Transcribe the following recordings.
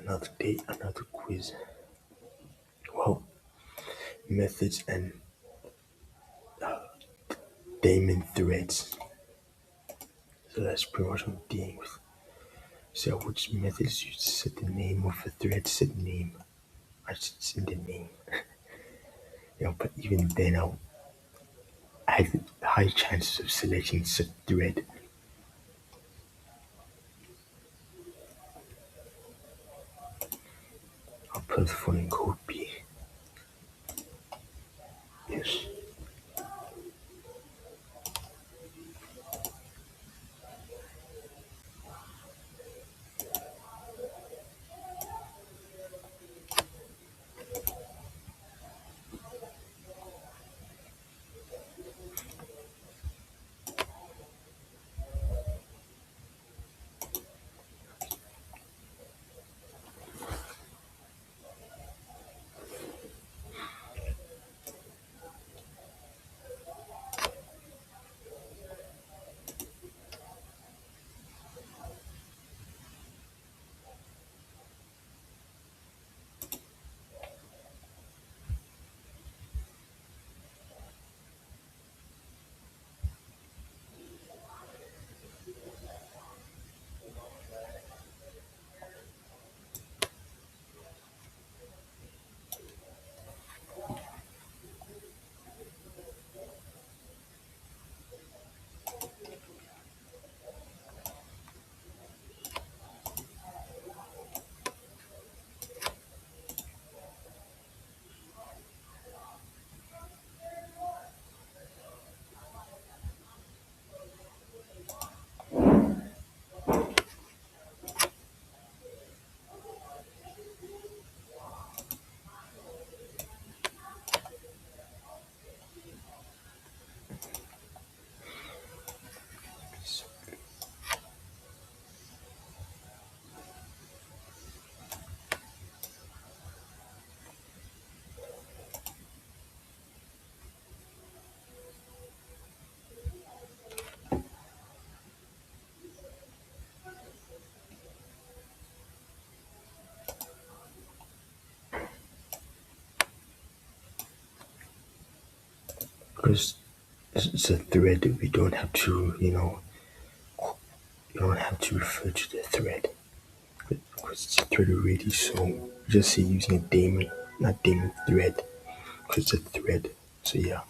Another day, another quiz. Well, methods and Daemon threads. So that's pretty much what I'm dealing with. So which methods you set the name of a thread, set name. I should send the name. But even then I had high chances of selecting such thread. I'll put the following code B. Yes. Because it's a thread, we don't have to, you don't have to refer to the thread because it's a thread already. So just say using a daemon, not daemon thread, because it's a thread. So yeah.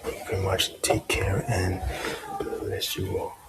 Thank you very much. Take care and bless you all.